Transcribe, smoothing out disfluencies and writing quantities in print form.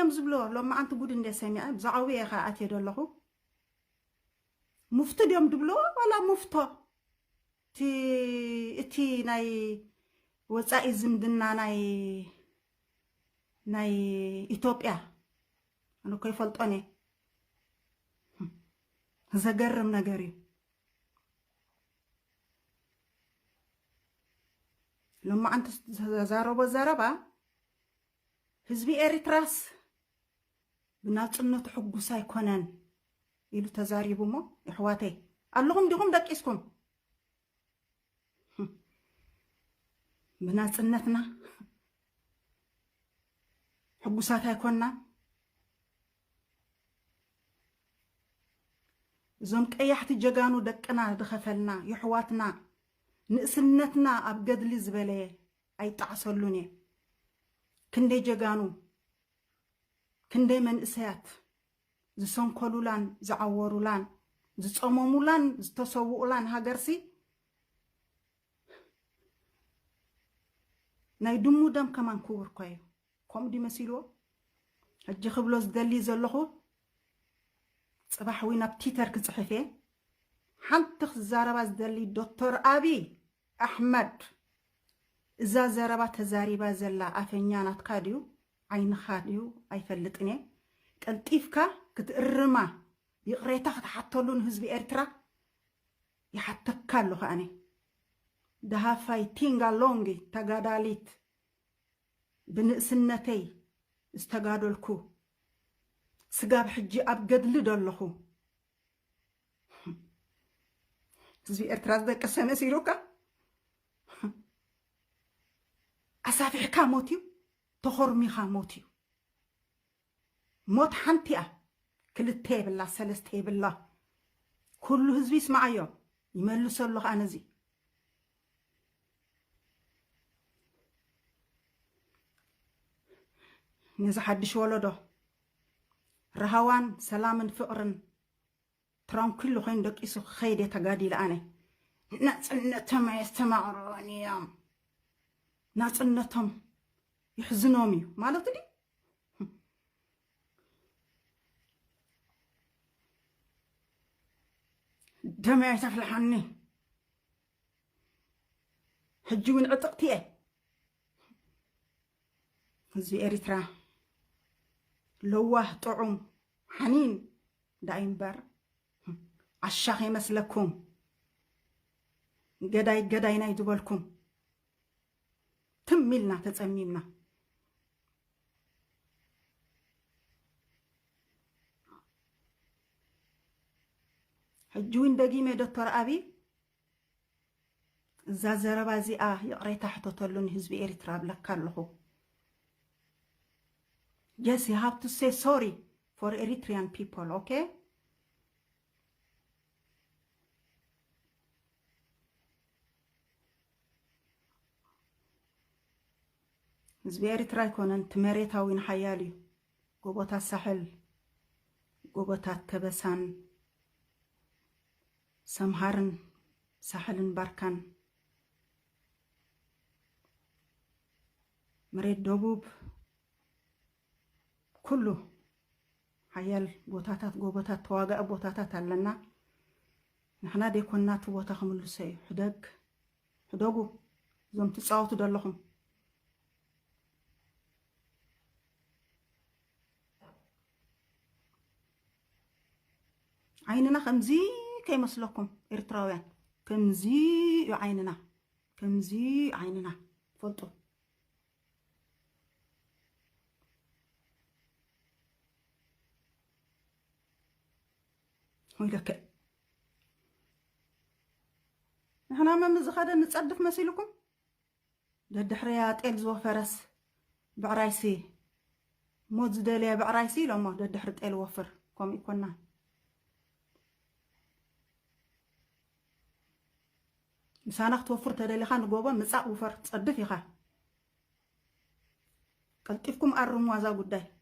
እዮም ዝብሎ ሎማ ኣንቲ ጉድ እንደ ሰሚዐ ብዛዕውየ ኸ ኣትየ ደለኹ ሙፍቲ ድዮም ድብሎ ዋላ ሙፍቶ እቲ ናይ ወፃኢ ዝምድና ናይ ኢትዮጵያ ኣነ ኮ ይፈልጦን እየ ዘገርም ነገር እዩ ሎማ ኣንቲ ዘዛረቦ ዘረባ ህዝቢ ኤሪትራስ ብናጽነቱ ሕጉስ ኣይኮነን ኢሉ ተዛሪቡ ሞ ይሕዋተይ ኣለኹም ዲኹም ደቂስኩም ብናጽነትና ሕጉሳት ኣይኮንና እዞም ቀያሕቲ ጀጋኑ ደቅና ድኸፈልና ይሕዋትና ንእስነትና ኣብ ገድሊ ዝበለየ ኣይጣዕሰሉን እየ ክንደይ ጀጋኑ ክንደይ መንእሰያት ዝሰንኮሉላን ዝዓወሩላን ዝጸመሙላን ዝተሰውኡላን ሃገርሲ ናይ ድሙ ደም ከማን ክቡር ኮዩ ከምኡ ዲ መሲልዎ ሕጂ ክብሎ ዝደሊ ዘለኹ ጽባሕ ወይ ናብ ቲተር ክጽሕፍ እየ ሓንቲ ክዛረባ ዝደሊ ዶክተር አብይ ኣሕመድ እዛ ዘረባ ተዛሪባ ዘላ ኣፈኛ ናትካ ድዩ ዓይንኻ ድዩ ኣይፈልጥን እየ ቀልጢፍካ ክትእርማ ይቕሬታ ክትሓተሉን ህዝቢ ኤርትራ ይሓተካ ኣለኹ ኣነ ደሃፋይ ቲንጋሎንጊ ተጋዳሊት ብንእስነተይ ዝተጋደልኩ ስጋብ ሕጂ ኣብ ገድሊ ደለኹ ህዝቢ ኤርትራ ዝደቀሰ መሲሉካ ኣሳፊሕካ ሞት እዩ ተኸርሚኻ ሞት እዩ ሞት ሓንቲ እያ ክልተ የብላ ሰለስተ የብላ ኩሉ ህዝቢ ይስማዓዮ ይመልሶ ኣለኹ ኣነ እዚ ነዚ ሓድሽ ወለዶ ረሃዋን ሰላምን ፍቕርን ትራንኩሉ ኮይኑ ደቂሱ ኸይደ ተጋዲለ ኣነ ናጽነቶም ኣየስተማዕሮን እዮም ናጽነቶም ይሕዝኖም እዩ ማለት ዲ ደመይ ተፍልሐኒ ሕጂ እውን ዕጥቕቲ እየ ህዝቢ ኤሪትራ ለዋህ ጥዑም ሓኒን ዳይ እምበር ዓሻኽ ይመስለኩም ገዳይ ገዳይ ናይ ዝበልኩም ትሚልና ተጸሚምና ሕጂ እውን ደጊመ ዶክተር አብይ እዛ ዘረባ እዚኣ ይቕሬታ ሕተተሉን ህዝቢ ኤሪትራ ብለካ ኣለኹ Yes, you have to say sorry for Eritrean people, okay? ህዝቢ ኤሪትራ ይኮነን ትመሬታዊን ሓያል እዩ ጎቦታት ሳሕል ጎቦታት ከበሳን ሰምሃርን ሳሕልን ባርካን መሬት ደቡብ ኩሉ ሓያል ቦታታት ጎቦታት ተዋጋእ ቦታታት ኣለና ንሕና ደይኮናቱ ቦታ ክምልሶ እዩ ሕደጉ እዞም ትፃወቱ ደለኹም ዓይንና ከምዚ ከይመስለኩም ኤርትራውያን ከምዚ እዩ ዓይንና ከምዚ ዓይንና ፈልጡ ويلك نحنا ما مزخده نتصدف مسيلكم ددحريا طيل زو فرس بعرايسي موز دليا بعرايسي لما ددحر طيل وفر كم يكوننا مسانخ توفر تدلي خان غوبا مصاق وفر تصدف يخا قلطفكم ارموا ذا غداي